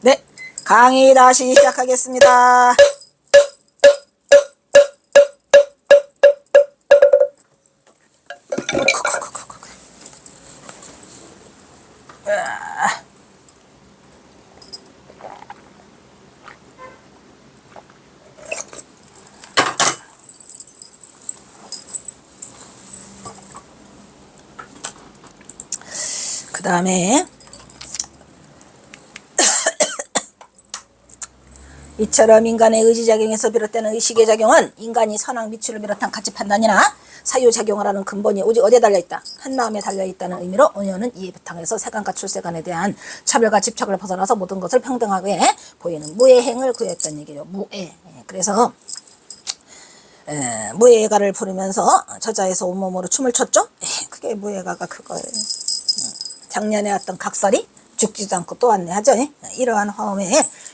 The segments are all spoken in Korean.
네, 강의 다시 시작하겠습니다. 그 다음에 이처럼 인간의 의지작용에서 비롯되는 의식의 작용은 인간이 선악 미추를 비롯한 가치 판단이나 사유작용을 하는 근본이 오직 어디에 달려있다? 한마음에 달려있다는 의미로 언어는 이에 바탕에서 세간과 출세간에 대한 차별과 집착을 벗어나서 모든 것을 평등하게 보이는 무해행을 구했던 얘기죠. 무해. 그래서 무해가를 부르면서 저자에서 온몸으로 춤을 췄죠. 그게 무해가가 그거예요. 작년에 왔던 각설이 죽지도 않고 또 왔네 하죠. 이러한 화엄에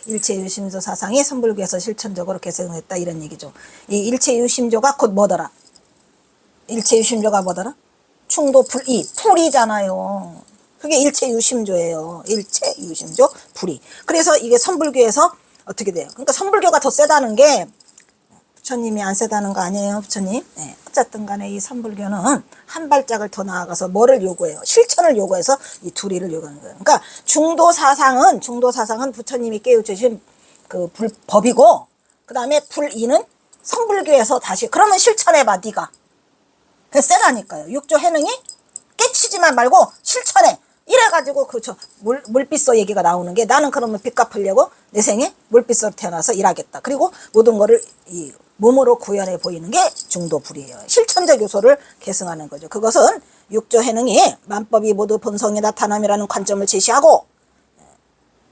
일체유심조 사상이 선불교에서 실천적으로 개성했다 이런 얘기죠. 이 일체유심조가 곧 뭐더라? 일체유심조가 뭐더라? 충도불이 풀이잖아요. 그게 일체유심조예요. 일체유심조 불이. 그래서 이게 선불교에서 어떻게 돼요? 그러니까 선불교가 더 세다는 게 부처님이 안 세다는 거 아니에요, 부처님? 네. 어쨌든 간에 이 선불교는 한 발짝을 더 나아가서 뭐를 요구해요? 실천을 요구해서 이 두리를 요구하는 거예요. 그러니까 중도사상은 부처님이 깨우쳐주신 그 법이고, 그 다음에 불이는 선불교에서 다시, 그러면 실천해봐, 네가. 그게 세다니까요. 육조 해능이 깨치지만 말고 실천해. 이래가지고 물빛소 얘기가 나오는 게, 나는 그러면 빚 갚으려고 내 생에 물빛소로 태어나서 일하겠다. 그리고 모든 거를 이 몸으로 구현해 보이는 게 중도불이에요. 실천적 요소를 계승하는 거죠. 그것은 육조 해능이 만법이 모두 본성에 나타남이라는 관점을 제시하고,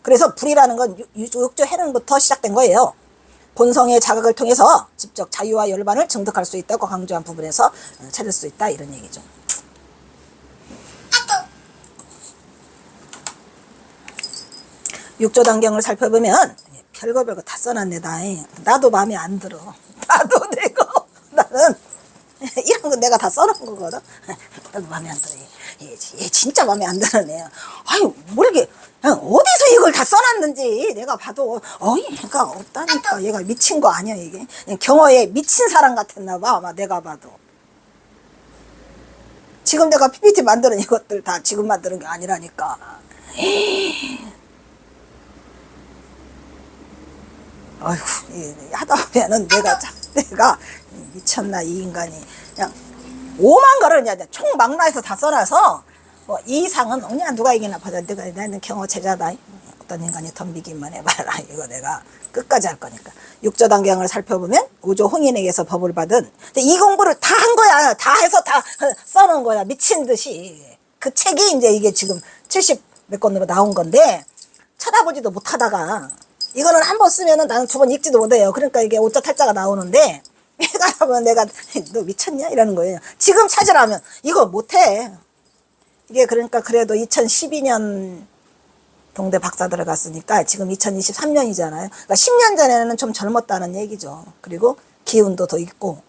그래서 불이라는 건 육조 해능부터 시작된 거예요. 본성의 자각을 통해서 직접 자유와 열반을 증득할 수 있다고 강조한 부분에서 찾을 수 있다 이런 얘기죠. 육조 단경을 살펴보면 별거 다 써놨네. 나도 마음에 안 들어. 나는 이런 거 내가 다 써놓은 거거든. 나도 마음에 안 들어. 얘 진짜 마음에 안 드는 애야. 아유 모르게 어디서 이걸 다 써놨는지 내가 봐도 얘가 없다니까. 얘가 미친 거 아니야. 이게 경어에 미친 사람 같았나 봐 아마 내가 봐도. 지금 내가 PPT 만드는 이것들 다 지금 만드는 게 아니라니까. 아이고, 하다 보면은 내가 미쳤나 이 인간이. 그냥 오만 거를 그냥 총망라해서 다 써놔서 뭐 이 이상은 그냥 누가 이기나 보자. 나는 경호 제자다. 어떤 인간이 덤비기만 해봐라. 이거 내가 끝까지 할 거니까. 육조 단경을 살펴보면 우조 홍인에게서 법을 받은, 근데 이 공부를 다 한 거야. 다 해서 다 써놓은 거야. 미친 듯이. 그 책이 이제 이게 지금 70 몇 권으로 나온 건데 쳐다보지도 못하다가, 이거는 한 번 쓰면은 나는 두 번 읽지도 못해요. 그러니까 이게 오자 탈자가 나오는데, 얘가 하면 내가 너 미쳤냐 이러는 거예요. 지금 찾으라면 이거 못해. 이게 그러니까 그래도 2012년 동대 박사 들어갔으니까 지금 2023년이잖아요. 그러니까 10년 전에는 좀 젊었다는 얘기죠. 그리고 기운도 더 있고,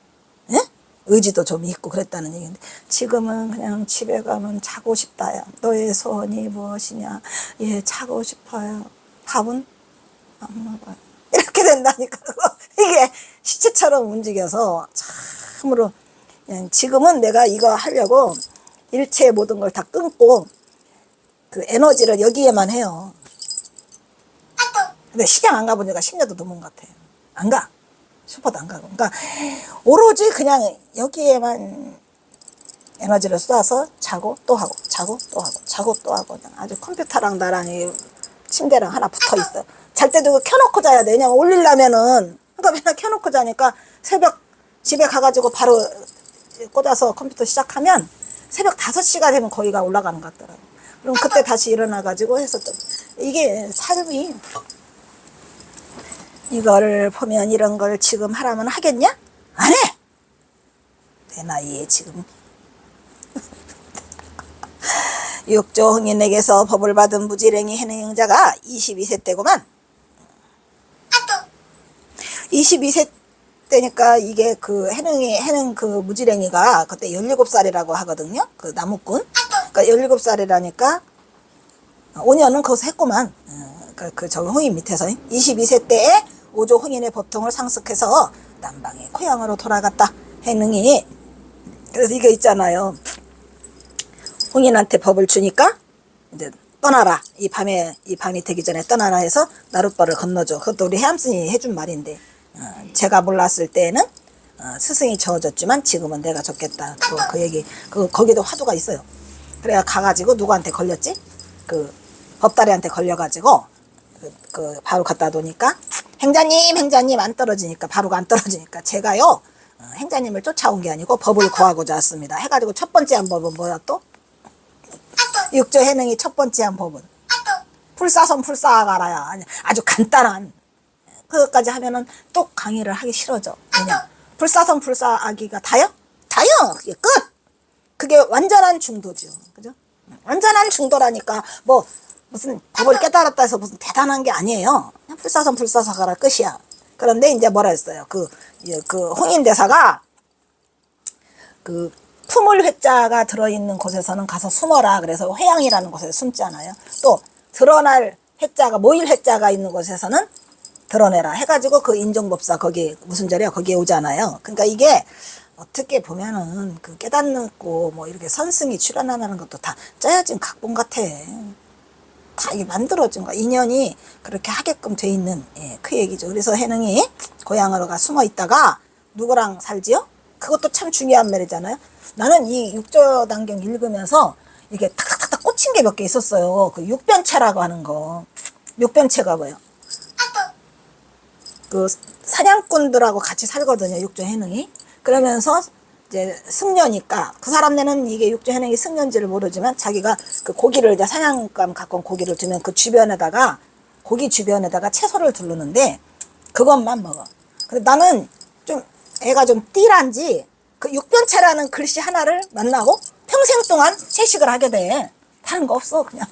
예? 의지도 좀 있고 그랬다는 얘기인데, 지금은 그냥 집에 가면 자고 싶다야. 너의 소원이 무엇이냐? 예, 자고 싶어요. 밥은 안 먹어요. 이렇게 된다니까. 이게 시체처럼 움직여서 참으로, 그냥 지금은 내가 이거 하려고 일체의 모든 걸 다 끊고 그 에너지를 여기에만 해요. 근데 시장 안 가본 지가 10년도 넘은 것 같아요. 안 가. 슈퍼도 안 가고. 그러니까 오로지 그냥 여기에만 에너지를 쏟아서 자고 또 하고, 자고 또 하고, 자고 또 하고. 그냥 아주 컴퓨터랑 나랑 이 침대랑 하나 붙어 있어. 잘 때도 켜놓고 자야 돼. 왜냐면 올리려면은, 그러니까 맨날 켜놓고 자니까 새벽 집에 가가지고 바로 꽂아서 컴퓨터 시작하면 새벽 5시가 되면 거기가 올라가는 것 같더라고. 그럼 그때 다시 일어나가지고 해서 또, 이게 삶이, 이걸 보면 이런 걸 지금 하라면 하겠냐? 안 해! 내 나이에 지금. 육조 홍인에게서 법을 받은 무지랭이 해능자가 22세 때구만. 22세 때니까 이게 그 해능 그 무지랭이가 그때 17살이라고 하거든요. 그 나무꾼. 그러니까 17살이라니까 5년은 거기서 했구만. 저기 홍인 밑에서 22세 때에 5조 홍인의 법통을 상속해서 남방의 고향으로 돌아갔다. 해능이. 그래서 이거 있잖아요. 홍인한테 법을 주니까 이제 떠나라. 이 밤이 되기 전에 떠나라 해서 나룻바를 건너줘. 그것도 우리 해암스님이 해준 말인데, 제가 몰랐을 때는 스승이 저어줬지만 지금은 내가 줬겠다. 그 얘기, 거기도 화두가 있어요. 그래야 가가지고 누구한테 걸렸지? 그 법다리한테 걸려가지고 바로 갖다 놓으니까 행자님 안 떨어지니까, 바로가 안 떨어지니까 제가요 행자님을 쫓아온 게 아니고 법을 구하고자 왔습니다. 해가지고 첫 번째 한 법은 뭐야 또? 육조 해능이 첫 번째 한 법은 풀사선 풀사가라야. 아주 간단한 그것까지 하면은 또 강의를 하기 싫어져. 왜냐? 풀사선 풀사하기가 다요? 그게 끝. 그게 완전한 중도죠. 그죠? 완전한 중도라니까 뭐 무슨 법을 깨달았다 해서 무슨 대단한 게 아니에요. 그냥 풀사선 풀사사가라 끝이야. 그런데 이제 뭐라 했어요? 그 홍인대사가 그 품을 회자가 들어있는 곳에서는 가서 숨어라. 그래서 회양이라는 곳에 숨잖아요. 또 드러날 회자가, 모일 회자가 있는 곳에서는 드러내라 해가지고 그 인종법사 거기 무슨 절이야? 거기에 오잖아요. 그러니까 이게 어떻게 보면은 그 깨닫고 뭐 이렇게 선승이 출연하는 것도 다 짜여진 각본 같아. 다 이게 만들어진 거야. 인연이 그렇게 하게끔 돼 있는, 그 얘기죠. 그래서 해능이 고향으로 가 숨어 있다가 누구랑 살지요? 그것도 참 중요한 말이잖아요. 나는 이 육조단경 읽으면서 이게 탁탁탁 꽂힌 게 몇 개 있었어요. 그 육변체라고 하는 거. 육변체가 뭐예요? 그 사냥꾼들하고 같이 살거든요. 육조 해능이. 그러면서 이제 승려니까 그 사람네는 이게 육조 해능이 승려인지를 모르지만 자기가 그 고기를 이제 사냥감 갖고 온 고기를 두면 그 주변에다가 고기 주변에다가 채소를 두르는데 그것만 먹어. 근데 나는 좀 애가 좀 띠란지 그 육변체라는 글씨 하나를 만나고 평생 동안 채식을 하게 돼. 다른 거 없어. 그냥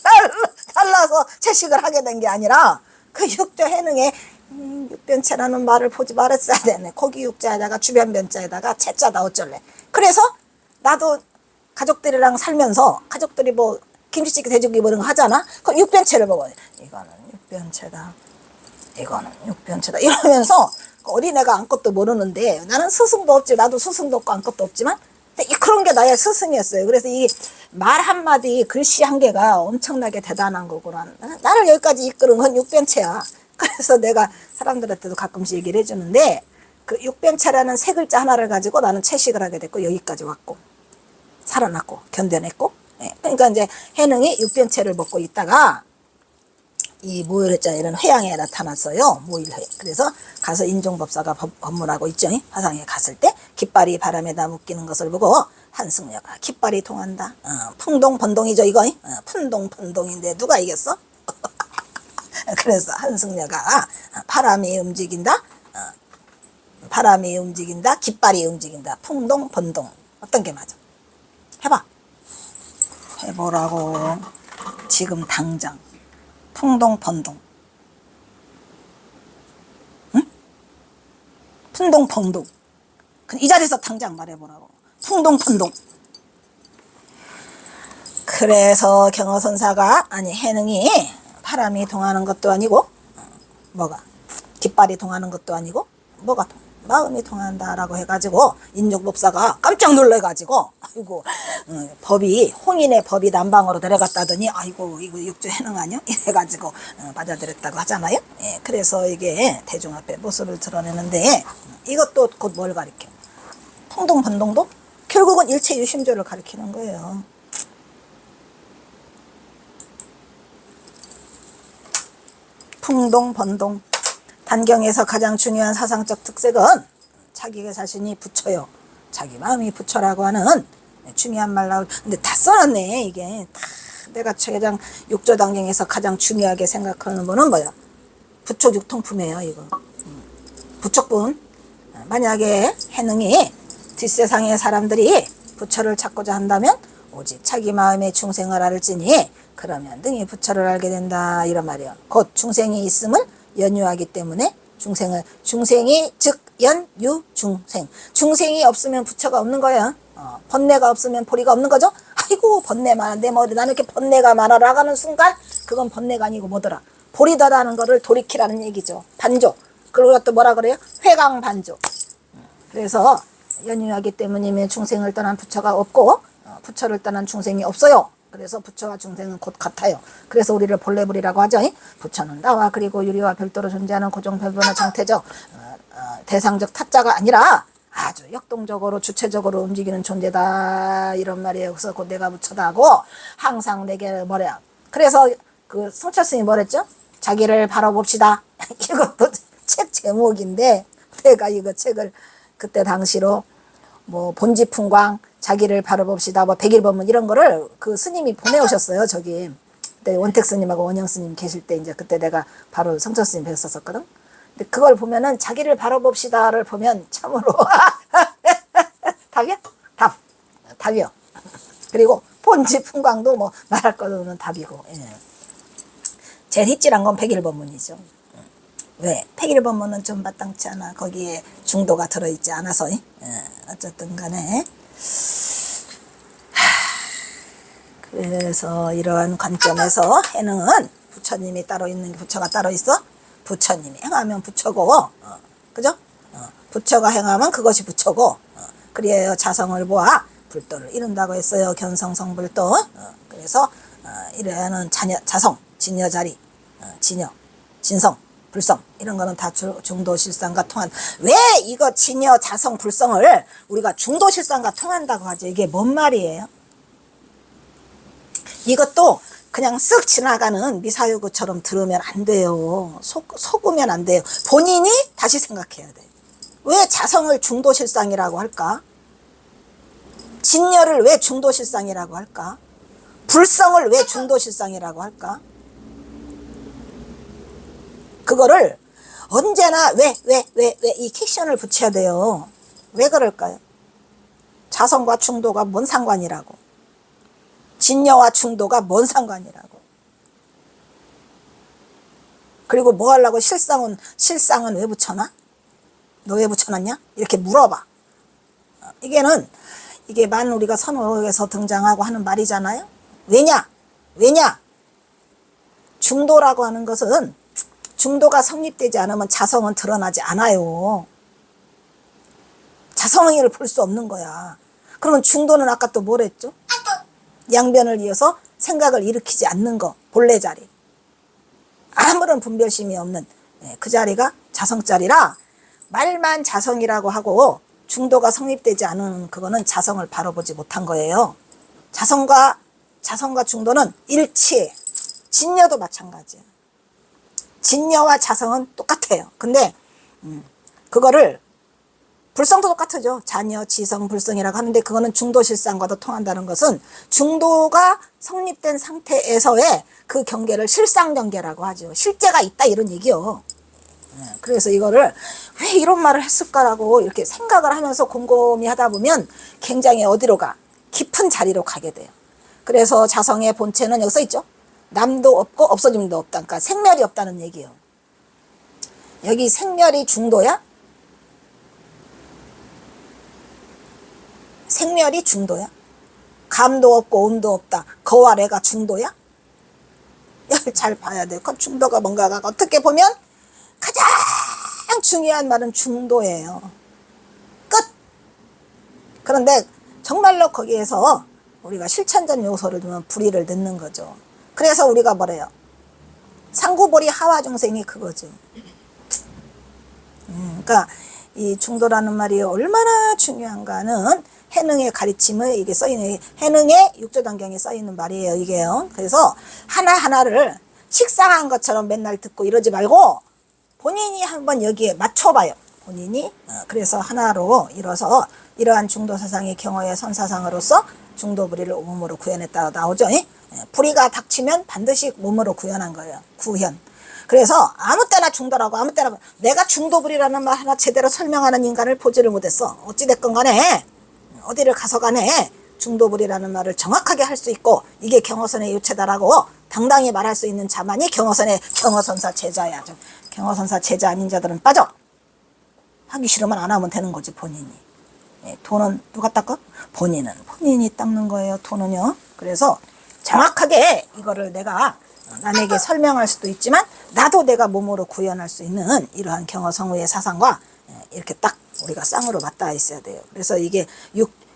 다른 거 달라서 채식을 하게 된 게 아니라 그 육조 해능에 육변체라는 말을 보지 말았어야 되네. 고기 육자에다가 주변 변자에다가 채자다 어쩔래. 그래서 나도 가족들이랑 살면서 가족들이 뭐 김치찌개 돼지고기 뭐 이런 거 하잖아. 그럼 육변체를 먹어. 이거는 육변체다. 이거는 육변체다. 이러면서 어린애가 아무것도 모르는데 나는 스승도 없지. 나도 스승도 없고 아무것도 없지만 그런 게 나의 스승이었어요. 그래서 이 말 한마디 글씨 한 개가 엄청나게 대단한 거구나. 나를 여기까지 이끄는 건 육변체야. 그래서 내가 사람들한테도 가끔씩 얘기를 해주는데 그 육변체라는 세 글자 하나를 가지고 나는 채식을 하게 됐고 여기까지 왔고 살아났고 견뎌냈고. 그러니까 이제 해능이 육변체를 먹고 있다가 이 모일회자 이런 회양에 나타났어요. 모일회. 그래서 가서 인종법사가 법문하고 있죠. 화상에 갔을 때 깃발이 바람에다 묶이는 것을 보고 한승려가 깃발이 통한다. 풍동번동이죠 이거. 풍동번동인데 누가 이겼어? 그래서 한승려가 바람이 움직인다. 바람이 움직인다. 깃발이 움직인다. 풍동번동. 어떤 게 맞아? 해봐. 해보라고. 지금 당장. 풍동번동. 응? 풍동번동. 이 자리에서 당장 말해보라고. 풍동번동. 그래서 경어선사가 아니 해능이 바람이 동하는 것도 아니고 뭐가 깃발이 동하는 것도 아니고 뭐가 마음이 통한다라고 해가지고 인종법사가 깜짝 놀래가지고 아이고 법이 홍인의 법이 남방으로 내려갔다더니 아이고 이거 육조 해능 아니야? 이래가지고 받아들였다고 하잖아요. 그래서 이게 대중 앞에 모습을 드러내는데 이것도 곧 뭘 가리켜? 통동번동도 결국은 일체유심조를 가리키는 거예요. 풍동번동. 단경에서 가장 중요한 사상적 특색은 자기 자신이 부처요. 자기 마음이 부처라고 하는 중요한 말 나올. 근데 다 써놨네 이게. 다 내가 가장 육조단경에서 가장 중요하게 생각하는 분은 뭐야? 부처 육통품이에요 이거. 부처뿐. 만약에 해능이 뒷세상의 사람들이 부처를 찾고자 한다면 오직 자기 마음의 중생을 알을지니 그러면 능히 부처를 알게 된다 이런 말이에요. 곧 중생이 있음을 연유하기 때문에 중생이 즉 연유 중생. 중생이 없으면 부처가 없는 거야. 번뇌가 없으면 보리가 없는 거죠. 아이고 번뇌 많아 내 머리 나는 이렇게 번뇌가 많아라 하는 순간 그건 번뇌가 아니고 뭐더라 보리다라는 거를 돌이키라는 얘기죠. 반조. 그리고 또 뭐라 그래요? 회광반조. 그래서 연유하기 때문이면 중생을 떠난 부처가 없고 부처를 떠난 중생이 없어요. 그래서 부처와 중생은 곧 같아요. 그래서 우리를 본래불이라고 하죠. 부처는 나와 그리고 유리와 별도로 존재하는 고정별변화 정태적 대상적 타자가 아니라 아주 역동적으로 주체적으로 움직이는 존재다 이런 말이에요. 그래서 곧 내가 부처다 하고 항상 내게 뭐래요. 그래서 그 성철스님이 뭐랬죠? 자기를 바라봅시다. 이것도 책 제목인데 내가 이거 책을 그때 당시로 뭐 본지풍광 자기를 바라봅시다 뭐 백일법문 이런 거를 그 스님이 보내오셨어요. 저기 그때 원택 스님하고 원영 스님 계실 때 이제 그때 내가 바로 성철 스님 뵀었거든. 근데 그걸 보면은 자기를 바라봅시다를 보면 참으로 답이야? 답이요. 그리고 본지풍광도 뭐 말할 것 없는 답이고. 예. 제일 희찔한 건 백일법문이죠. 왜? 백일법문은 좀 마땅치 않아. 거기에 중도가 들어있지 않아서. 어쨌든 간에. 그래서 이러한 관점에서 해능은 부처님이 따로 있는 게 부처가 따로 있어? 부처님이 행하면 부처고, 그죠? 부처가 행하면 그것이 부처고, 그래야 자성을 보아 불도를 이룬다고 했어요. 견성성불도. 그래서 이래야는 자성, 진여자리, 진여, 진성, 불성 이런 거는 다 중도실상과 통한. 왜 이거 진여, 자성, 불성을 우리가 중도실상과 통한다고 하죠? 이게 뭔 말이에요? 이것도 그냥 쓱 지나가는 미사유구처럼 들으면 안 돼요. 속으면 안 돼요. 본인이 다시 생각해야 돼요. 왜 자성을 중도실상이라고 할까? 진여를 왜 중도실상이라고 할까? 불성을 왜 중도실상이라고 할까? 그거를 언제나 왜 이 킥션을 붙여야 돼요. 왜 그럴까요? 자성과 중도가 뭔 상관이라고. 진여와 중도가 뭔 상관이라고. 그리고 뭐 하려고 실상은 왜 붙여놔? 너 왜 붙여놨냐? 이렇게 물어봐. 이게 만 우리가 선호에서 등장하고 하는 말이잖아요. 왜냐? 중도라고 하는 것은 중도가 성립되지 않으면 자성은 드러나지 않아요. 자성을 볼 수 없는 거야. 그러면 중도는 아까 또 뭘 했죠? 양변을 이어서 생각을 일으키지 않는 거, 본래 자리. 아무런 분별심이 없는 그 자리가 자성자리라 말만 자성이라고 하고 중도가 성립되지 않은 그거는 자성을 바라보지 못한 거예요. 자성과 중도는 일치해. 진여도 마찬가지예요. 진여와 자성은 똑같아요. 근데 그거를 불성도 똑같죠. 잔여, 지성, 불성이라고 하는데 그거는 중도실상과도 통한다는 것은 중도가 성립된 상태에서의 그 경계를 실상경계라고 하죠. 실제가 있다 이런 얘기요. 그래서 이거를 왜 이런 말을 했을까라고 이렇게 생각을 하면서 곰곰이 하다 보면 굉장히 어디로 가? 깊은 자리로 가게 돼요. 그래서 자성의 본체는 여기 써 있죠. 남도 없고 없어짐도 없다. 그러니까 생멸이 없다는 얘기예요. 여기 생멸이 중도야? 생멸이 중도야? 감도 없고 음도 없다. 거와 레가 중도야? 이걸 잘 봐야 돼. 그 중도가 뭔가가 어떻게 보면 가장 중요한 말은 중도예요. 끝! 그런데 정말로 거기에서 우리가 실천전 요소를 두면 불의를 넣는 거죠. 그래서 우리가 뭐래요? 상구보리 하와중생이 그거죠. 그러니까 이 중도라는 말이 얼마나 중요한가는 해능의 가르침을 이게 써있는 해능의 육조단경에 써있는 말이에요. 이게요. 그래서 하나하나를 식상한 것처럼 맨날 듣고 이러지 말고 본인이 한번 여기에 맞춰봐요. 본인이. 그래서 하나로 이뤄서 이러한 중도 사상의 경어의 선사상으로서 중도 불의를 몸으로 구현했다 나오죠. 불의가 닥치면 반드시 몸으로 구현한 거예요. 구현. 그래서 아무 때나 중도라고 아무 때나 내가 중도불이라는 말 하나 제대로 설명하는 인간을 보지를 못했어. 어찌됐건 간에 어디를 가서 간에 중도불이라는 말을 정확하게 할 수 있고 이게 경어선의 유체다라고 당당히 말할 수 있는 자만이 경어선사 제자야. 경어선사 제자 아닌 자들은 빠져. 하기 싫으면 안 하면 되는 거지 본인이. 돈은 누가 닦아? 본인은 본인이 닦는 거예요. 돈은요. 그래서 정확하게 이거를 내가 남에게 설명할 수도 있지만 나도 내가 몸으로 구현할 수 있는 이러한 경허성우의 사상과 이렇게 딱 우리가 쌍으로 맞닿아 있어야 돼요. 그래서 이게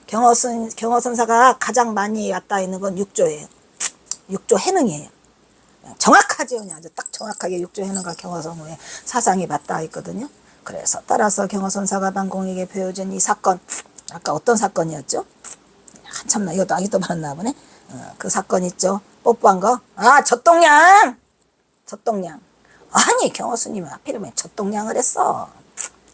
경허선사가 가장 많이 맞닿아 있는 건 육조예요. 육조 해능이에요. 정확하죠. 그냥 아주 딱 정확하게 육조 해능과 경허성우의 사상이 맞닿아 있거든요. 그래서 따라서 경허선사가 반공에게 배워준 이 사건, 아까 어떤 사건이었죠? 한참나 이것도 아직도 많았나 보네. 그 사건 있죠. 뽀뽀한 거. 아, 젖동량. 아니 경허스님은 하필이면 젖동량을 했어.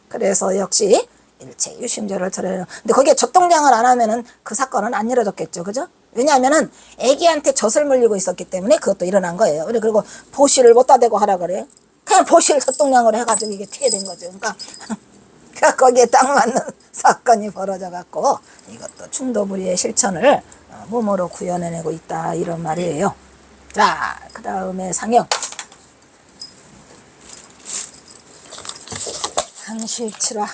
그래서 역시 일체 유심조를 드려요. 근데 거기에 젖동량을 안 하면은 그 사건은 안 이루어졌겠죠. 그죠? 왜냐하면은 애기한테 젖을 물리고 있었기 때문에 그것도 일어난 거예요. 그리고 보시를 못다 대고 하라 그래요. 그냥 보시를 젖동량으로 해가지고 이게 튀게 된 거죠. 그러니까 거기에 딱 맞는 사건이 벌어져 갖고 이것도 충도불이의 실천을 몸으로 구현해내고 있다 이런 말이에요. 자, 그 다음에 상형. 상실치라.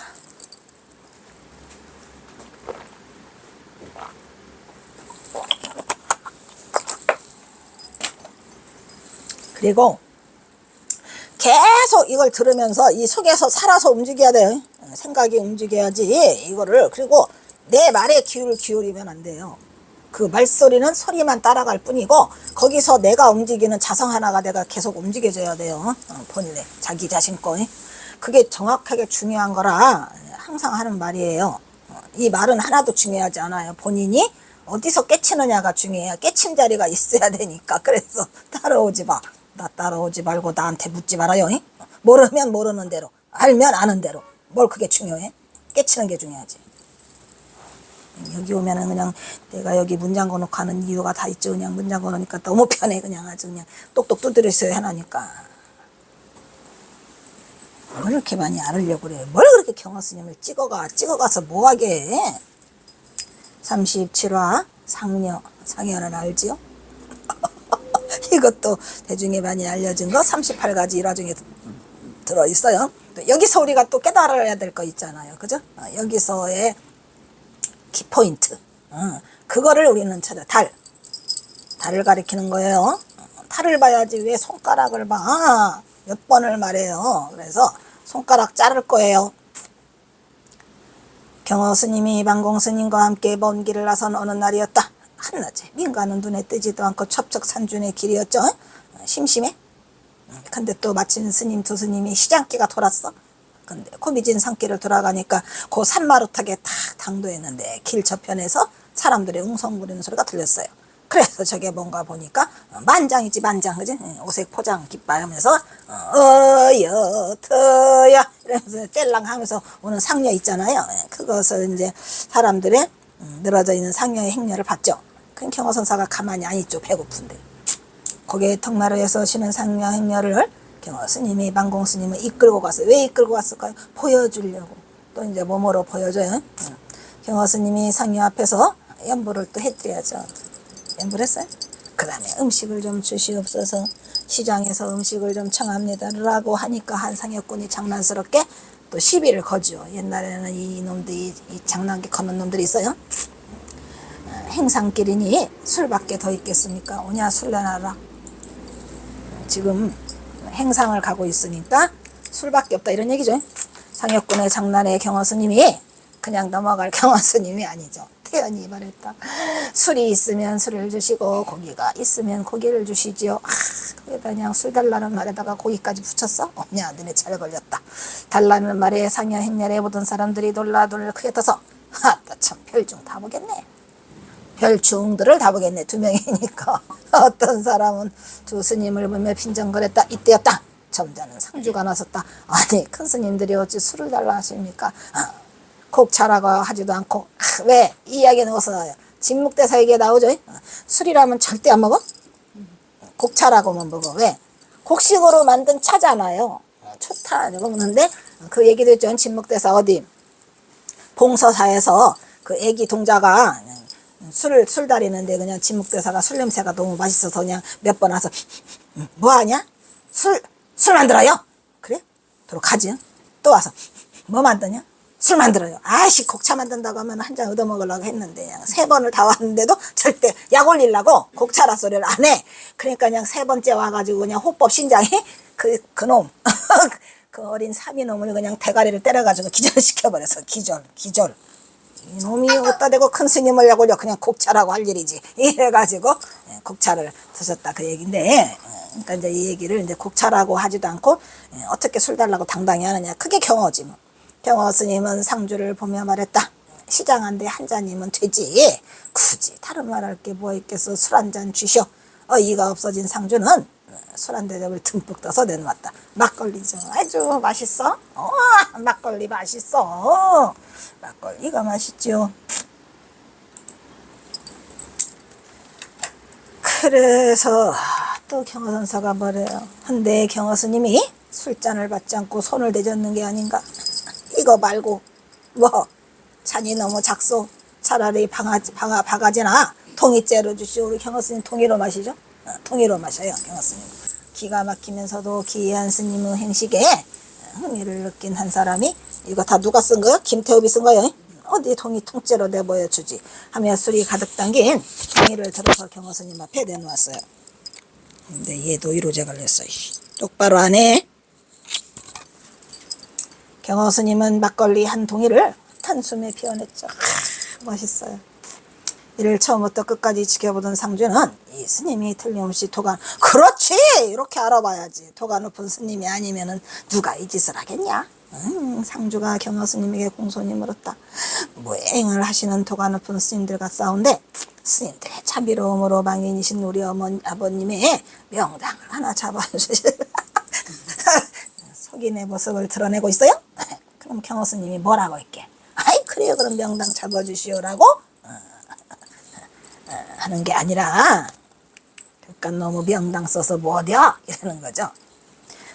그리고 계속 이걸 들으면서 이 속에서 살아서 움직여야 돼요. 생각이 움직여야지 이거를. 그리고 내 말에 귀를 기울이면 안 돼요. 그 말소리는 소리만 따라갈 뿐이고 거기서 내가 움직이는 자성 하나가 내가 계속 움직여줘야 돼요. 본인의 자기 자신 거. 그게 정확하게 중요한 거라 항상 하는 말이에요. 이 말은 하나도 중요하지 않아요. 본인이 어디서 깨치느냐가 중요해요. 깨친 자리가 있어야 되니까. 그래서 따라오지 마. 나 따라오지 말고 나한테 묻지 말아요. 모르면 모르는 대로, 알면 아는 대로. 뭘 그게 중요해? 깨치는 게 중요하지. 여기 오면은 그냥 내가 여기 문 잠궈 놓고 하는 이유가 다 있죠. 그냥 문 잠궈 놓으니까 너무 편해. 그냥 아주 그냥 똑똑 두드려 써야 해놔니까. 뭘 이렇게 많이 알으려고 그래. 뭘 그렇게 경허스님을 찍어가서 뭐하게 해. 37화 상여는 알지요? 이것도 대중에 많이 알려진 거 38가지 일화 중에 들어있어요. 또 여기서 우리가 또 깨달아야 될 거 있잖아요. 그죠? 여기서의 키포인트. 그거를 우리는 찾아. 달을 가리키는 거예요. 달을 봐야지 왜 손가락을 봐. 몇 번을 말해요. 그래서 손가락 자를 거예요. 경허 스님이 반공 스님과 함께 먼 길을 나선 어느 날이었다. 한낮에 민가는 눈에 뜨지도 않고 첩첩산중의 길이었죠. 심심해. 근데 또 마침 스님 두 스님이 시장기가 돌았어. 근데 고미진 산길을 돌아가니까 그 산마루타게 탁 당도했는데 길 저편에서 사람들의 웅성거리는 소리가 들렸어요. 그래서 저게 뭔가 보니까 만장이지 만장. 그지? 오색 포장 깃발하면서 어여터야 이러면서 뗄랑 하면서 오는 상녀 있잖아요. 그것을 이제 사람들의 늘어져 있는 상녀의 행렬을 봤죠. 그 경허선사가 가만히 안 있죠. 배고픈데. 거기에 턱나루에서 쉬는 상녀 행렬을 경허 스님이 반공 스님을 이끌고 갔어요. 왜 이끌고 갔을까요? 보여주려고. 또 이제 몸으로 보여줘요. 경허 스님이 상녀 앞에서 연부를 또 해드려야죠. 연부를 했어요. 그 다음에 음식을 좀 주시옵소서. 시장에서 음식을 좀 청합니다 라고 하니까 한 상여꾼이 장난스럽게 또 시비를 거죠. 옛날에는 이 놈들이 이 장난기 거는 놈들이 있어요. 행상길이니 술밖에 더 있겠습니까? 오냐 술 내놔라. 지금 행상을 가고 있으니까 술밖에 없다 이런 얘기죠. 상여꾼의 장난에 경허 스님이 그냥 넘어갈 경허 스님이 아니죠. 태연히 말했다. 술이 있으면 술을 주시고 고기가 있으면 고기를 주시지요. 거기다 그냥 술 달라는 말에다가 고기까지 붙였어? 야 너네 잘 걸렸다. 달라는 말에 상여 행렬에 보던 사람들이 놀라 눈을 크게 떠서 아따 참 별중 다 보겠네. 별중들을 다 보겠네. 두 명이니까. 어떤 사람은 두 스님을 보며 빈정거렸다. 이때였다. 점잖은 상주가 나섰다. 아니 큰 스님들이 어찌 술을 달라 하십니까? 곡차라고 하지도 않고. 왜? 이 이야기는 어디서 나와요? 진묵대사에게 나오죠. 술이라면 절대 안 먹어? 곡차라고만 먹어. 왜? 곡식으로 만든 차잖아요. 초타 먹는데 그 얘기도 있죠. 진묵대사 어디? 봉서사에서 그 애기 동자가 술 다리는데 그냥 진묵대사가 술 냄새가 너무 맛있어서 그냥 몇 번 와서 뭐하냐? 술 만들어요? 그래? 도로 가지. 또 와서 뭐 만드냐? 술 만들어요. 아이씨, 곡차 만든다고 하면 한 잔 얻어먹으려고 했는데 그냥 3번을 다 왔는데도 절대 약 올리려고 곡차라 소리를 안 해. 그러니까 그냥 3번째 와가지고 그냥 호법 신장이 그놈 그 어린 사미놈을 그냥 대가리를 때려가지고 기절시켜버려서 기절. 이놈이 어디다 대고 큰 스님을 약 올려 그냥 곡차라고 할 일이지. 이래가지고 곡차를 드셨다 그 얘기인데, 그러니까 이제 이 얘기를 이제 곡차라고 하지도 않고 어떻게 술 달라고 당당히 하느냐. 그게 경어지 뭐. 경어 스님은 상주를 보며 말했다. 시장 한 대 한 잔이면 되지. 굳이 다른 말 할 게 뭐 있겠어. 술 한 잔 주시오. 이가 없어진 상주는 술 한 대접을 듬뿍 떠서 내놓았다. 막걸리죠. 아주 맛있어. 막걸리 맛있어. 막걸리가 맛있죠. 그래서 또 경어선사가 뭐래요. 한데 경어 스님이 술잔을 받지 않고 손을 대젓는 게 아닌가. 이거 말고 뭐 잔이 너무 작소. 차라리 바가지나 통이째로 주시오. 우리 경어 스님 통이로 마시죠. 통이로 마셔요. 경어 스님. 기가 막히면서도 기이한 스님의 행식에 흥미를 느낀 한 사람이, 이거 다 누가 쓴 거야? 김태엽이 쓴 거예요. 어디 통이 통째로 내보여주지 하며 술이 가득 담긴 통이를 들어서 경어 스님 앞에 내놓았어요. 근데 얘도 이로제 걸렸어. 똑바로 안 해. 경어 스님은 막걸리 한 통이를 한숨에 피워냈죠. 멋있어요. 이를 처음부터 끝까지 지켜보던 상주는 이 스님이 틀림없이 도가, 그렇지! 이렇게 알아봐야지. 도가 높은 스님이 아니면은 누가 이 짓을 하겠냐? 상주가 경어 스님에게 공손히 물었다. 무행을 하시는 도가 높은 스님들과 싸운데 스님들의 참비로움으로 망인이신 우리 아버님의 명당을 하나 잡아주시오. 속인의 모습을 드러내고 있어요? 그럼 경어 스님이 뭐라고 할게? 아이 그래요, 그럼 명당 잡아주시오라고 하는 게 아니라, 그러니까 너무 명당 써서 뭐 어디야? 이러는 거죠.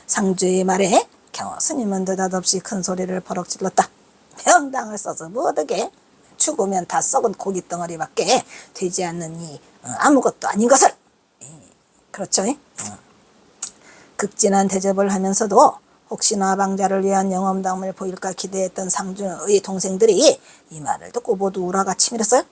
상주의 말에 경어 스님은 느닷없이 큰 소리를 버럭 질렀다. 명당을 써서 뭐 어떻게? 죽으면 다 썩은 고기 덩어리밖에 되지 않는 이 아무것도 아닌 것을. 그렇죠? 극진한 대접을 하면서도 혹시나 방자를 위한 영험담을 보일까 기대했던 상주의 동생들이 이 말을 듣고 모두 우라가 치밀었어요.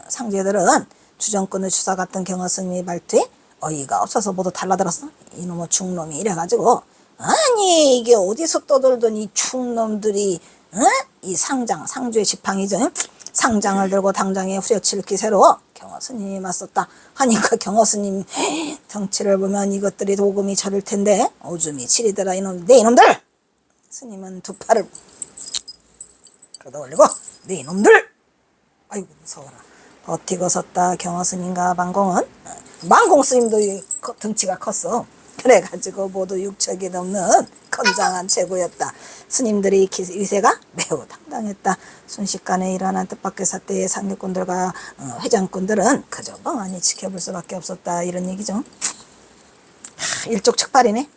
상제들은 주정꾼의 주사 같던 경어 스님의 말투에 어이가 없어서 모두 달라들었어. 이놈의 중놈이 이래가지고, 아니 이게 어디서 떠돌던 이 충놈들이 이 상주의 지팡이죠. 상장을 들고 당장에 후려칠 기세로 경어 스님이 맞섰다 하니까 경어 스님 덩치를 보면 이것들이 도금이 저릴 텐데 오줌이 치리더라. 네 이놈들! 스님은 두 팔을 걷어 올리고, 네 이놈들! 아이고 무서워라. 버티고 섰다 경어 스님과 망공은, 망공 스님도 등치가 컸어. 그래가지고 모두 6척이 넘는 건장한 체구였다. 스님들이 위세가 매우 당당했다. 순식간에 일어난 뜻밖의 사태의 상류꾼들과 회장꾼들은 그저 멍하니 지켜볼 수밖에 없었다. 이런 얘기죠. 일촉즉발이네.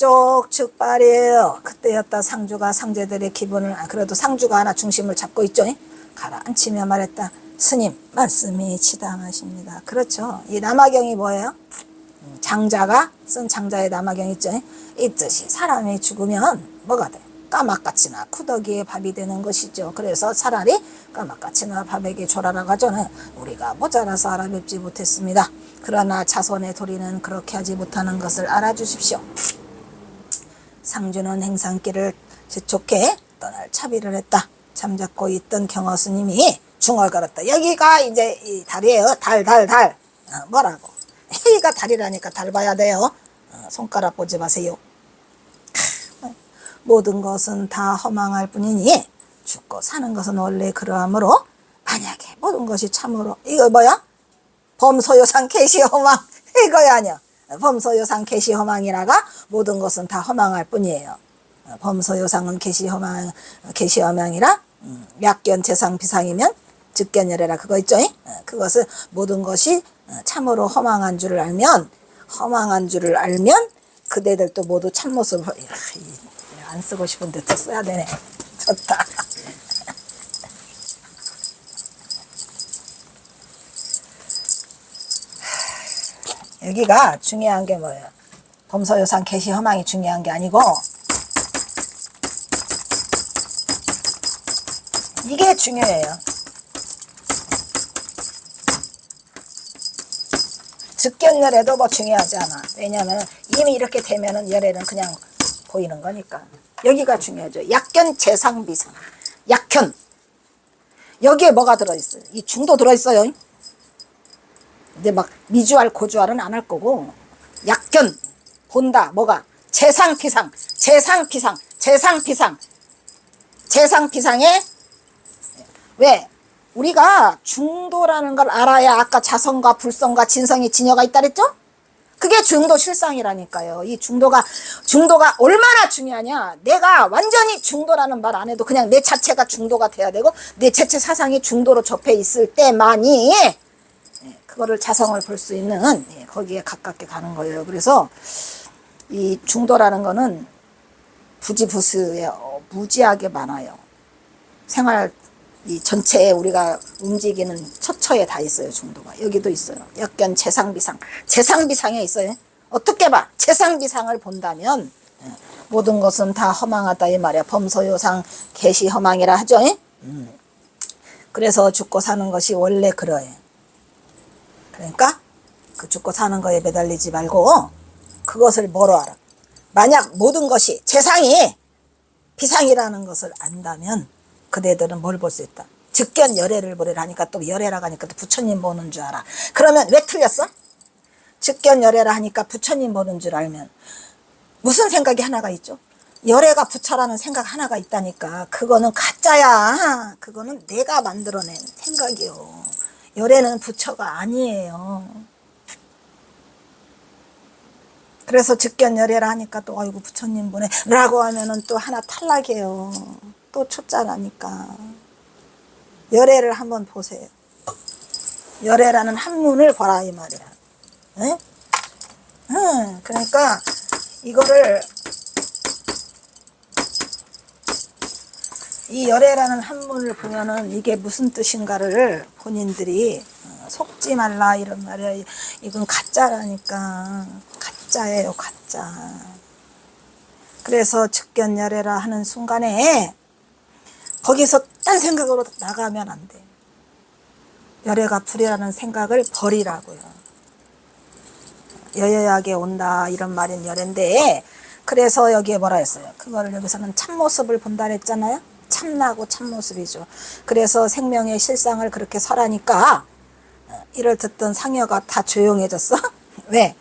일촉즉발이에요. 그때였다. 상주가 상제들의 기분을, 그래도 상주가 하나 중심을 잡고 있죠. 가라앉히며 말했다. 스님 말씀이 치당하십니다. 그렇죠. 이 남아경이 뭐예요? 장자가 쓴 장자의 남아경 있죠. 이 뜻이 사람이 죽으면 뭐가 돼? 까막같이나 쿠더기에 밥이 되는 것이죠. 그래서 차라리 까막같이나 밥에게 줘라라고 하잖아요. 우리가 모자라서 알아뵙지 못했습니다. 그러나 자손의 도리는 그렇게 하지 못하는 것을 알아주십시오. 상주는 행상길을 재촉해 떠날 차비를 했다. 잠자코 있던 경어 스님이 중얼거렸다. 여기가 이제 이 달이에요. 달. 뭐라고? 여기가 달이라니까 달 봐야 돼요. 손가락 보지 마세요. 모든 것은 다 허망할 뿐이니 죽고 사는 것은 원래 그러하므로 만약에 모든 것이 참으로, 이거 뭐야? 범소요상 개시허망 이거야 아니야. 범소요상 개시허망이라가 모든 것은 다 허망할 뿐이에요. 범소요상은 개시허망이라 약견재상 비상이면 즉견열애라 그거 있죠? 그것은 모든 것이 참으로 허망한 줄을 알면 그대들도 모두 참모습을, 안 쓰고 싶은데 또 써야 되네. 좋다. 여기가 중요한 게 뭐예요? 범소요상 개시 허망이 중요한 게 아니고 이게 중요해요. 즉견열애도 뭐 중요하지 않아. 왜냐하면 이미 이렇게 되면은 열애는 그냥 보이는 거니까. 여기가 중요하죠. 약견 재상비상. 약견. 여기에 뭐가 들어있어요? 이 중도 들어있어요. 근데 막 미주알 고주알은 안 할 거고, 약견 본다. 뭐가? 재상피상. 재상피상. 재상피상. 재상피상에 왜? 우리가 중도라는 걸 알아야 아까 자성과 불성과 진성이 진여가 있다 그랬죠? 그게 중도 실상이라니까요. 이 중도가 얼마나 중요하냐. 내가 완전히 중도라는 말 안 해도 그냥 내 자체가 중도가 돼야 되고 내 자체 사상이 중도로 접해 있을 때만이 그거를 자성을 볼 수 있는 거기에 가깝게 가는 거예요. 그래서 이 중도라는 거는 부지부수에 무지하게 많아요. 생활 이 전체에 우리가 움직이는 처처에 다 있어요. 중도가. 여기도 있어요. 약견 재상비상. 재상비상에 있어요. 어떻게 봐? 재상비상을 본다면 모든 것은 다 허망하다 이 말이야. 범소요상 개시 허망이라 하죠. 그래서 죽고 사는 것이 원래 그러해. 그러니까 그 죽고 사는 거에 매달리지 말고 그것을 뭐로 알아? 만약 모든 것이 재상이 비상이라는 것을 안다면 그대들은 뭘 볼 수 있다? 즉견 열애를 보래라 하니까 또 열애라고 하니까 또 부처님 보는 줄 알아. 그러면 왜 틀렸어? 즉견 열애라 하니까 부처님 보는 줄 알면 무슨 생각이 하나가 있죠? 열애가 부처라는 생각 하나가 있다니까. 그거는 가짜야. 그거는 내가 만들어낸 생각이요. 열애는 부처가 아니에요. 그래서 즉견 열애라 하니까 또 아이고 부처님 보내 라고 하면은 또 하나 탈락이에요. 또 초짜라니까. 열애를 한번 보세요. 열애라는 한문을 봐라 이 말이야. 에? 그러니까 이거를 이 열애라는 한문을 보면은 이게 무슨 뜻인가를 본인들이 속지 말라 이런 말이야. 이건 가짜라니까. 가짜예요, 가짜. 그래서 즉견열애라 하는 순간에 거기서 딴 생각으로 나가면 안 돼. 열애가 불이라는 생각을 버리라고요. 여여하게 온다 이런 말인 열애인데 그래서 여기에 뭐라 했어요? 그거를 여기서는 참모습을 본다 그랬잖아요. 참나고 참모습이죠. 그래서 생명의 실상을 그렇게 설하니까 이를 듣던 상여가 다 조용해졌어. 왜?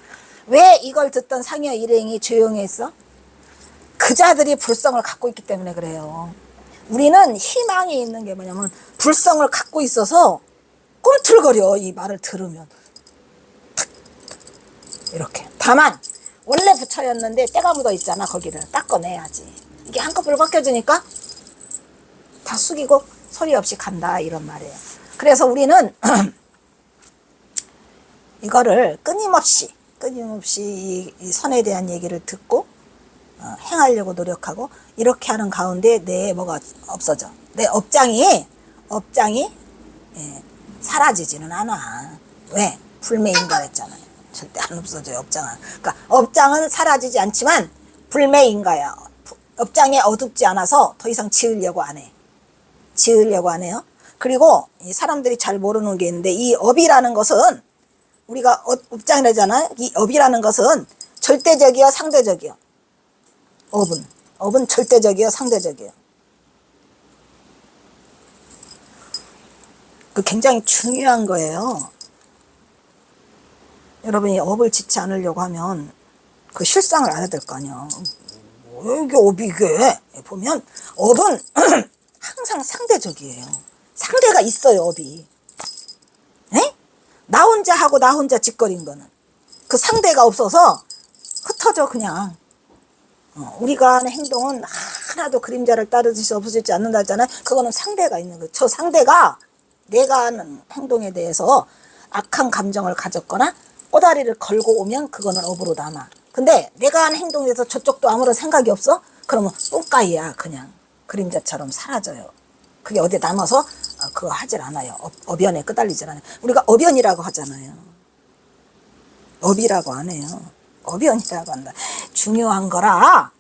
왜 이걸 듣던 상여 일행이 조용했어? 그자들이 불성을 갖고 있기 때문에 그래요. 우리는 희망이 있는 게 뭐냐면 불성을 갖고 있어서 꿈틀거려. 이 말을 들으면 이렇게. 다만 원래 부처였는데 때가 묻어 있잖아. 거기를 닦아내야지. 이게 한꺼풀 벗겨지니까 다 숙이고 소리 없이 간다 이런 말이에요. 그래서 우리는 이거를 끊임없이 이 선에 대한 얘기를 듣고 행하려고 노력하고 이렇게 하는 가운데 내 뭐가 없어져. 내 업장이 사라지지는 않아. 왜? 불매인가 했잖아요. 절대 안 없어져요. 업장은. 그러니까 업장은 사라지지 않지만 불매인가야. 업장에 어둡지 않아서 더 이상 지으려고 안 해. 지으려고 안 해요. 그리고 이 사람들이 잘 모르는 게 있는데 이 업이라는 것은 우리가 업장이라잖아. 이 업이라는 것은 절대적이요, 상대적이요. 업은 절대적이요, 상대적이요. 그 굉장히 중요한 거예요. 여러분이 업을 짓지 않으려고 하면 그 실상을 알아야 될 거 아니야. 왜 이게 업이 이게? 보면 업은 항상 상대적이에요. 상대가 있어요, 업이. 에? 나 혼자 하고 나 혼자 짓거린 거는 그 상대가 없어서 흩어져 그냥. 우리가 하는 행동은 하나도 그림자를 따르듯이 없어지지 않는다 했잖아요. 그거는 상대가 있는 거예요. 저 상대가 내가 하는 행동에 대해서 악한 감정을 가졌거나 꼬다리를 걸고 오면 그거는 업으로 남아. 근데 내가 하는 행동에 대해서 저쪽도 아무런 생각이 없어? 그러면 똥까이야. 그냥 그림자처럼 사라져요. 그게 어디에 남아서 그거 하질 않아요. 업연에 끄달리질 않아요. 우리가 업연이라고 하잖아요. 업이라고 안 해요. 업연이라고 한다. 중요한 거라.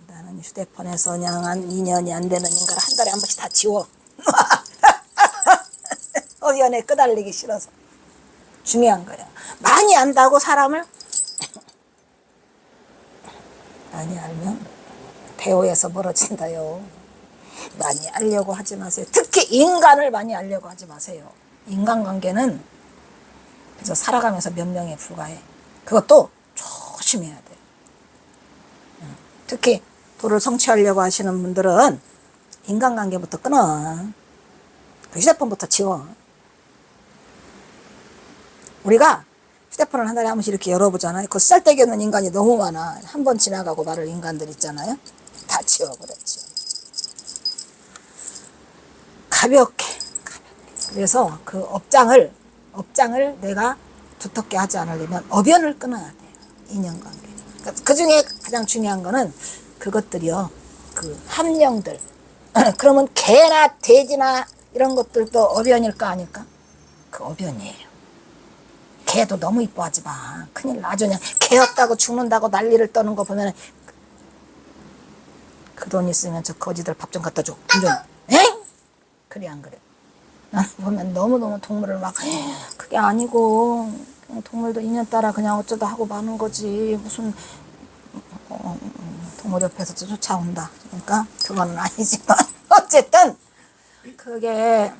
나는 휴대폰에서 그냥 한 2년이 안 되는 인가를 한 달에 한 번씩 다 지워. 어연에 끄달리기 싫어서. 중요한 거야. 많이 안다고 사람을 많이 알면 대오에서 멀어진다요. 많이 알려고 하지 마세요. 특히 인간을 많이 알려고 하지 마세요. 인간관계는 그래서 살아가면서 몇 명에 불과해. 그것도 조심해야 돼. 특히 도를 성취하려고 하시는 분들은 인간관계부터 끊어. 그 휴대폰부터 지워. 우리가 휴대폰을 한 달에 한 번씩 이렇게 열어보잖아요. 그 쓸데기 없는 인간이 너무 많아. 한 번 지나가고 말을 인간들 있잖아요. 다 지워버렸죠. 가볍게. 그래서 그 업장을 내가 두텁게 하지 않으려면 어변을 끊어야 돼요. 인연관계. 그 중에 가장 중요한 거는 그것들이요. 그 함령들. 그러면 개나 돼지나 이런 것들도 어변일까 아닐까? 그 어변이에요. 개도 너무 이뻐하지 마. 큰일 나죠. 그냥 개였다고 죽는다고 난리를 떠는 거 보면 그 돈 있으면 저 거지들 밥 좀 갖다 줘. 돈 좀. 엥? 그래 안 그래? 나는 보면 너무너무 동물을 막 그게 아니고 그냥 동물도 인연 따라 그냥 어쩌다 하고 마는 거지. 무슨 동물 옆에서 쫓아온다. 그러니까 그건 아니지만 어쨌든 그게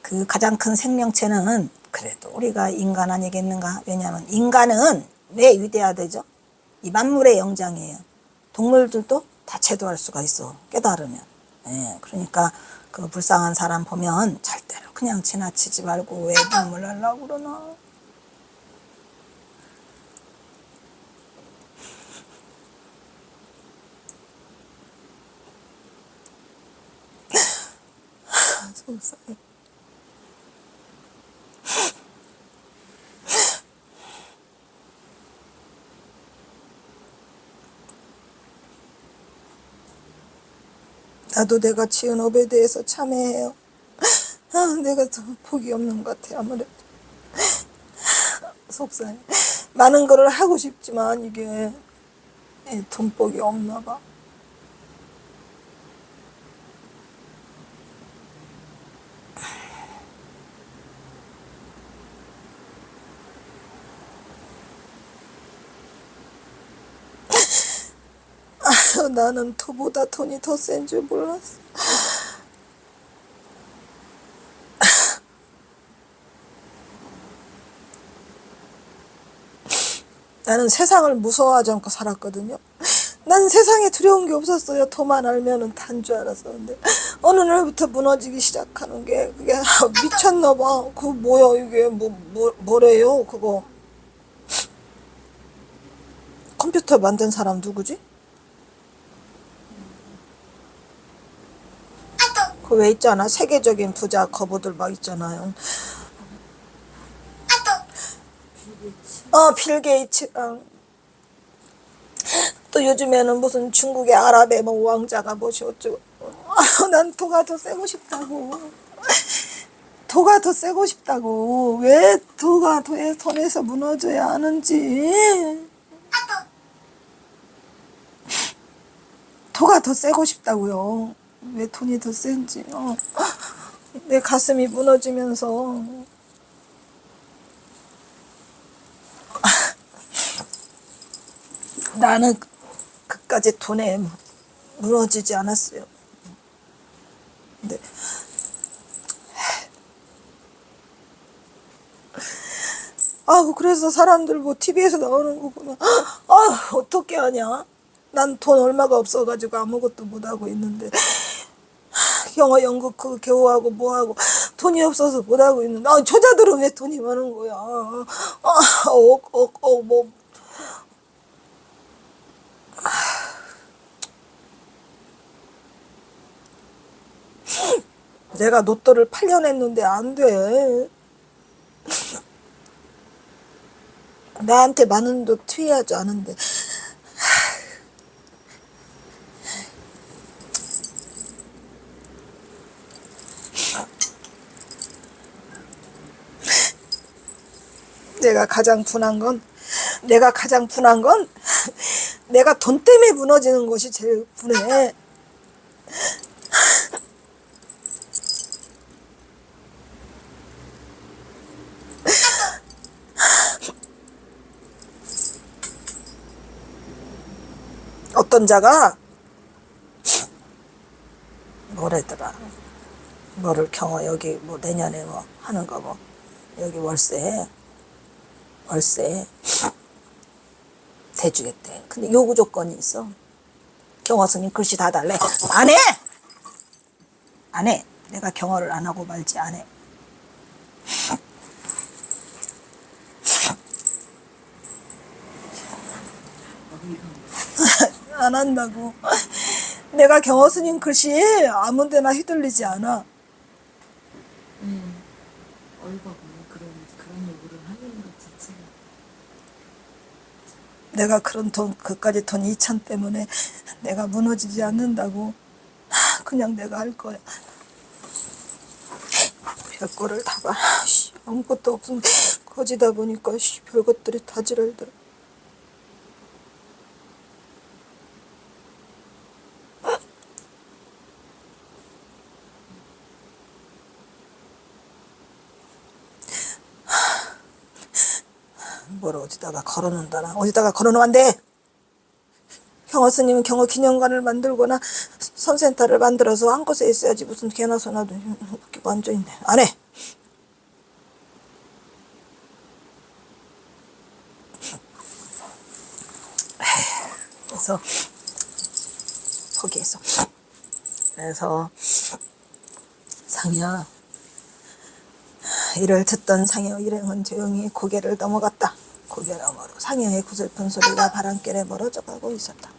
그 가장 큰 생명체는 그래도 우리가 인간 아니겠는가? 왜냐하면 인간은 왜 위대하되죠? 이 만물의 영장이에요. 동물들도 다 제도할 수가 있어. 깨달으면. 예, 그러니까 그 불쌍한 사람 보면 절대로 그냥 지나치지 말고 왜 눈물 날라고 그러나. 속상해. 나도 내가 지은 업에 대해서 참회해요. 내가 더 복이 없는 것 같아. 아무래도 속상해. 많은 거를 하고 싶지만 이게 돈복이 없나 봐. 나는 도보다 돈이 더 센 줄 몰랐어. 나는 세상을 무서워하지 않고 살았거든요. 난 세상에 두려운 게 없었어요. 도만 알면은 단 줄 알았었는데 어느 날부터 무너지기 시작하는 게 그게 미쳤나 봐. 그거 뭐야 이게 뭐래요 그거. 컴퓨터 만든 사람 누구지? 그 왜 있잖아 세계적인 부자 거부들 막 있잖아요. 빌 게이츠랑 또 요즘에는 무슨 중국의 아랍의 뭐 왕자가 뭐시 어쩌고. 난 도가 더 세고 싶다고. 도가 더 세고 싶다고. 왜 도가 돈에서 무너져야 하는지. 도가 더 세고 싶다고요. 왜 돈이 더 센지. 내 가슴이 무너지면서 나는 그까지 돈에 무너지지 않았어요. 근데 그래서 사람들 뭐 TV에서 나오는 거 보면 어떻게 하냐? 난 돈 얼마가 없어가지고 아무것도 못하고 있는데 영어 연극 그 겨우하고 뭐하고 돈이 없어서 못하고 있는데 저자들은 왜 돈이 많은 거야? 뭐 내가 로또를 8년 했는데 안 돼. 나한테 많은 돈 투여하지 않은데. 내가 가장 분한 건 내가 돈 때문에 무너지는 것이 제일 분해. 어떤 자가 뭐래더라. 뭐를 경호 여기 뭐 내년에 뭐 하는 거 뭐 여기 월세 대주겠대. 근데 요구 조건이 있어. 경호 스님 글씨 다 달래. 안 해. 안 해. 내가 경호를 안 하고 말지 안 해. 안 한다고. 내가 경호 스님 글씨에 아무 데나 휘둘리지 않아. 어이가 없네. 그런 요구를 하는 것 자체가. 내가 그런 돈, 그까지 돈 2천 때문에 내가 무너지지 않는다고. 그냥 내가 할 거야. 별거를 다 봐. 아무것도 없으면 거지다 보니까 별것들이 다 지랄더라. 뭘 어디다가 걸어놓는다나. 어디다가 걸어놓으면 안 돼. 경호 스님은 경호 기념관을 만들거나 선센터를 만들어서 한 곳에 있어야지. 무슨 개나 소나도 웃기고 앉아있네. 안 해. 그래서 포기했어. 그래서 상여 이를 듣던 상여 일행은 조용히 고개를 넘어갔다. 고개 너머로 상여의 구슬픈 소리가 바람결에 멀어져 가고 있었다.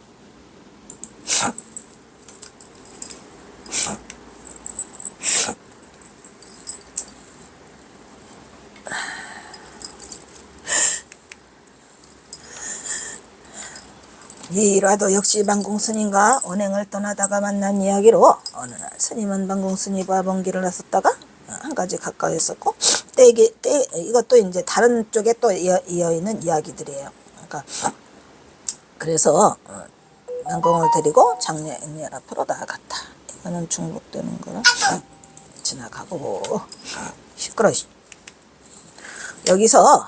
이 일화도 역시 만공스님과 언행을 떠나다가 만난 이야기로, 어느 날 스님은 만공스님과 먼 길을 나섰다가 한 가지 가까이 있었고, 이것도 이제 다른 쪽에 또 이어 있는 이야기들이에요. 그러니까 그래서 만공을 데리고 장례 앞으로 나아갔다. 이거는 중복되는 거라 지나가고. 시끄러. 여기서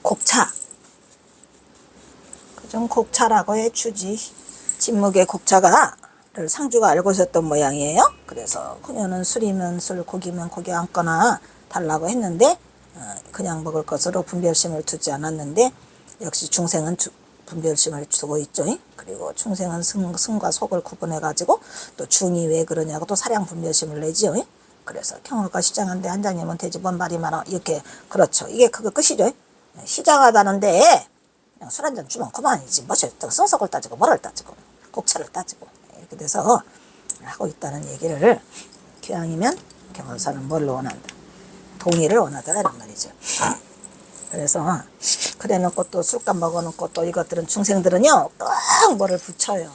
곡차, 그좀 곡차라고 해주지. 진묵의 곡차가를 상주가 알고 있었던 모양이에요. 그래서 그녀는 술이면 술, 고기면 고기 아무거나 달라고 했는데 그냥 먹을 것으로 분별심을 두지 않았는데, 역시 중생은 분별심을 두고 있죠. 그리고 중생은 승과 속을 구분해 가지고 또 중이 왜 그러냐고 또 사량 분별심을 내지요. 그래서 경호가 시장한데 한 잔이면 되지 뭔 말이 많아, 이렇게. 그렇죠. 이게 그거 끝이죠. 시장하다는데 술 한 잔 주면 그만이지. 뭐지? 성석을 따지고 뭐를 따지고 곡차를 따지고 이렇게 돼서 하고 있다는 얘기를, 기왕이면 경호사는 뭘 원한다? 동의를 원하더라 이런 말이죠. 그래서 그래 놓고 또 술값 먹어놓고 또 이것들은 중생들은요 꼭 뭐를 붙여요.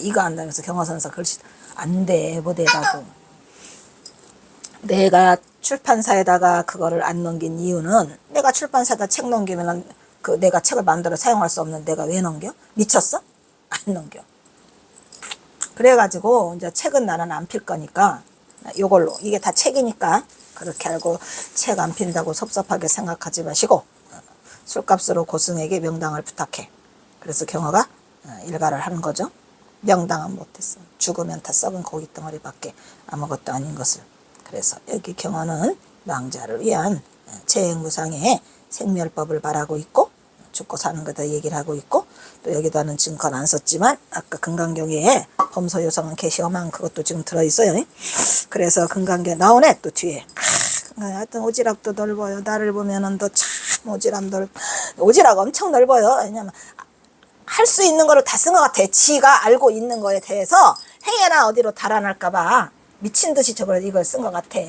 이거 안다면서 경호선사 글씨 안 돼. 못해라고. 내가 출판사에다가 그거를 안 넘긴 이유는, 내가 출판사에다 책 넘기면 그 내가 책을 만들어 사용할 수 없는 내가 왜 넘겨? 미쳤어? 안 넘겨. 그래가지고 이제 책은 나는 안 필 거니까 요걸로, 이게 다 책이니까 그렇게 알고 책 안 핀다고 섭섭하게 생각하지 마시고 술값으로 고승에게 명당을 부탁해. 그래서 경호가 일가를 하는 거죠. 명당은 못했어. 죽으면 다 썩은 고기 덩어리밖에 아무것도 아닌 것을. 그래서 여기 경호는 망자를 위한 재행무상의 생멸법을 말하고 있고, 죽고 사는 거다 얘기를 하고 있고, 또 여기다는 지금 건 안 썼지만 아까 금강경에 범소요성은 개시험한 그것도 지금 들어있어요. 그래서 금강경 나오네 또 뒤에. 하여튼 오지락도 넓어요. 나를 보면은 또 참 오지락 엄청 넓어요. 왜냐면 할 수 있는 거를 다 쓴 것 같아. 지가 알고 있는 거에 대해서 행여나 어디로 달아날까봐 미친 듯이 저걸 이걸 쓴 것 같아.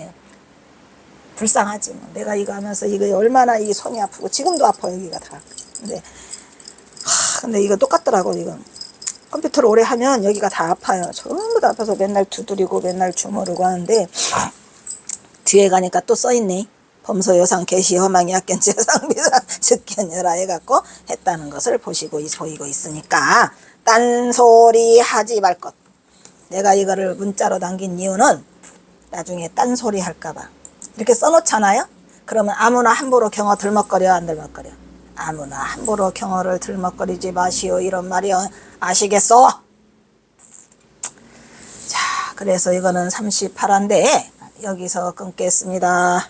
불쌍하지 뭐. 내가 이거 하면서 이거 얼마나 이 손이 아프고 지금도 아파 여기가 다. 근데 이거 똑같더라고. 이거 컴퓨터를 오래 하면 여기가 다 아파요. 전부 다 아파서 맨날 두드리고 맨날 주무르고 하는데, 뒤에 가니까 또 써있네. 범소요상 개시 허망이 약견 재상비상 즉견여라 해갖고 했다는 것을 보이고 있으니까 딴소리 하지 말 것. 내가 이거를 문자로 남긴 이유는 나중에 딴소리 할까봐. 이렇게 써놓잖아요. 그러면 아무나 함부로 경호 들먹거려 안 들먹거려? 아무나 함부로 경어를 들먹거리지 마시오 이런 말이요. 아시겠소? 자, 그래서 이거는 38화인데 여기서 끊겠습니다.